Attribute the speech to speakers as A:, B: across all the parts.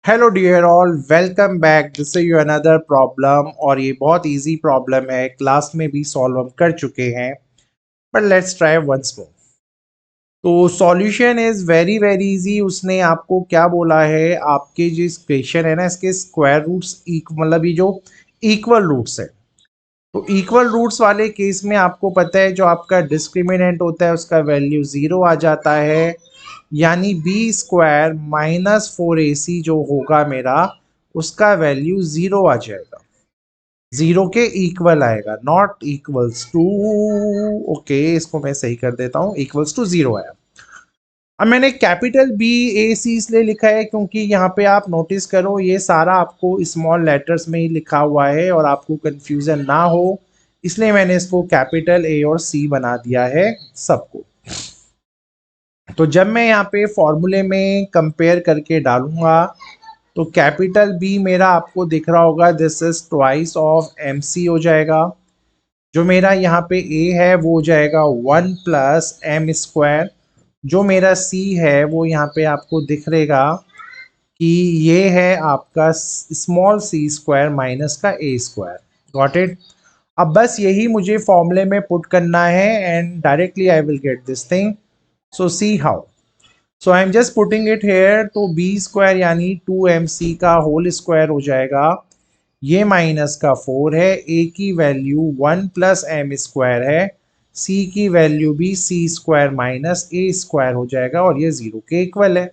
A: Hello dear all, welcome back. This is your another problem और ये बहुत easy problem है। क्लास में भी सॉल्व हम कर चुके हैं, but let's try once more. तो solution is very very easy. उसने आपको क्या बोला है, आपके जो क्वेश्चन है ना, इसके स्क्वायर रूट्स मतलब ये जो इक्वल रूट्स है, तो इक्वल रूट्स वाले केस में आपको पता है जो आपका डिस्क्रिमिनेंट होता है उसका वैल्यू जीरो आ जाता है। यानी बी स्क्वायर माइनस 4ac जो होगा मेरा, उसका वैल्यू जीरो आ जाएगा, जीरो के इक्वल आएगा, नॉट इक्वल्स टू। ओके, इसको मैं सही कर देता हूँ, इक्वल्स टू जीरो आया। अब मैंने कैपिटल बी ए सी इसलिए लिखा है क्योंकि यहाँ पे आप नोटिस करो ये सारा आपको स्मॉल लेटर्स में ही लिखा हुआ है और आपको कंफ्यूजन ना हो, इसलिए मैंने इसको कैपिटल ए और सी बना दिया है सबको। तो जब मैं यहाँ पे फॉर्मूले में कंपेयर करके डालूंगा तो कैपिटल बी मेरा आपको दिख रहा होगा, this is twice of M C हो जाएगा। जो मेरा यहाँ पे ए है वो हो जाएगा 1 + m²। जो मेरा सी है वो यहाँ पे आपको दिख रहेगा कि ये है आपका स्मॉल सी स्क्वायर माइनस का ए स्क्वायर। Got it. अब बस यही मुझे फॉर्मूले में पुट करना है and directly I will get this thing. So see how. So I am just putting it here. तो बी स्क्वायर यानी 2mc का होल स्क्वायर हो जाएगा, ये माइनस का 4 है, ए की वैल्यू 1 + m² है, सी की वैल्यू भी सी स्क्वायर माइनस ए स्क्वायर हो जाएगा और ये जीरो के इक्वल है।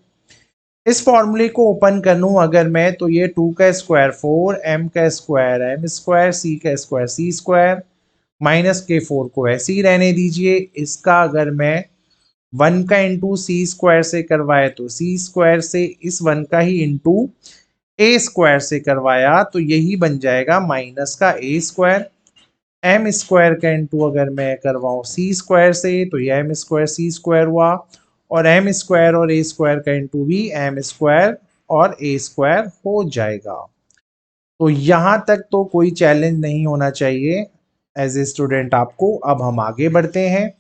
A: इस फॉर्मूले को ओपन कर लूँ अगर मैं, तो ये 2 का स्क्वायर 4, m का स्क्वायर m², सी का स्क्वायर सी स्क्वायर, माइनस के 4 को ऐसे ही रहने दीजिए। इसका अगर मैं 1 का इंटू सी स्क्वायर से करवाए तो सी स्क्वायर से, इस 1 का ही इंटू ए स्क्वायर से करवाया तो यही बन जाएगा माइनस का ए स्क्वायर। एम स्क्वायर का इंटू अगर मैं करवाऊँ सी स्क्वायर से तो ये एम स्क्वायर सी स्क्वायर हुआ, और एम स्क्वायर और ए स्क्वायर का इंटू भी एम स्क्वायर और ए स्क्वायर हो जाएगा। तो यहाँ तक तो कोई चैलेंज नहीं होना चाहिए एज ए स्टूडेंट आपको। अब हम आगे बढ़ते हैं।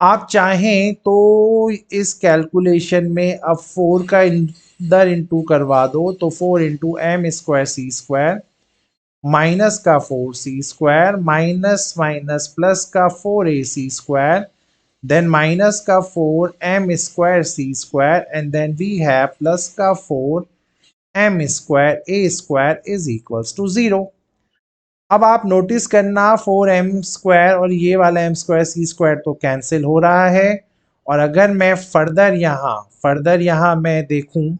A: आप चाहें तो इस कैलकुलेशन में अब 4 का इधर इंटू करवा दो, तो 4 × m² सी स्क्वायर माइनस का 4c² माइनस माइनस प्लस का 4ac² देन माइनस का 4m² and then we have plus का 4m² इज इक्वल्स टू 0। अब आप नोटिस करना 4m² और ये वाला m²c² तो कैंसिल हो रहा है। और अगर मैं फर्दर यहाँ मैं देखूं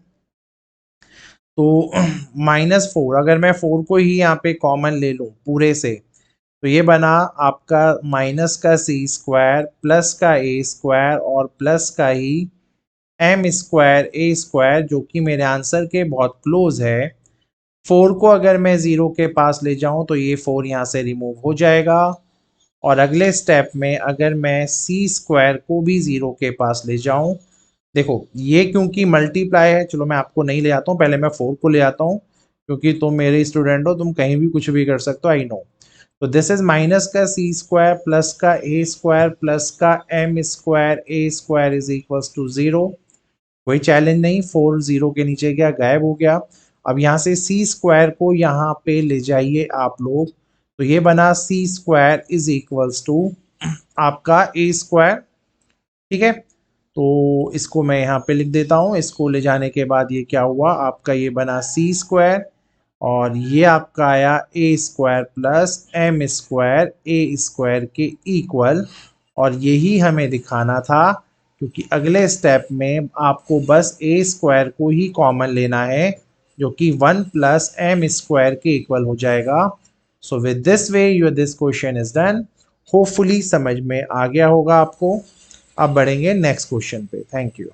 A: तो -4, अगर मैं 4 को ही यहाँ पे कॉमन ले लूँ पूरे से, तो ये बना आपका माइनस का c² प्लस का a² और प्लस का ही m²a² जो कि मेरे आंसर के बहुत क्लोज है। 4 को अगर मैं 0 के पास ले जाऊं तो ये 4 यहाँ से रिमूव हो जाएगा। और अगले स्टेप में अगर मैं c² को भी 0 के पास ले जाऊं, देखो ये क्योंकि मल्टीप्लाई है, चलो मैं आपको नहीं ले आता हूँ, पहले मैं 4 को ले आता हूँ क्योंकि तुम मेरे स्टूडेंट हो, तुम कहीं भी कुछ भी कर सकते हो, आई नो। तो दिस इज माइनस का c² प्लस का a² प्लस का m²a² इज इक्वल्स टू 0। कोई चैलेंज नहीं, 4 0 के नीचे गया, गायब हो गया। अब यहाँ से c² को यहाँ पे ले जाइए आप लोग, तो ये बना c² इज इक्वल्स टू आपका a²। ठीक है, तो इसको मैं यहाँ पे लिख देता हूँ। इसको ले जाने के बाद ये क्या हुआ, आपका ये बना c² और ये आपका आया a² प्लस m²a² के इक्वल। और यही हमें दिखाना था क्योंकि अगले स्टेप में आपको बस a² को ही कॉमन लेना है जो कि 1 + m² के इक्वल हो जाएगा। So with this way your this question is done. Hopefully समझ में आ गया होगा आपको। अब बढ़ेंगे नेक्स्ट क्वेश्चन पे। Thank you.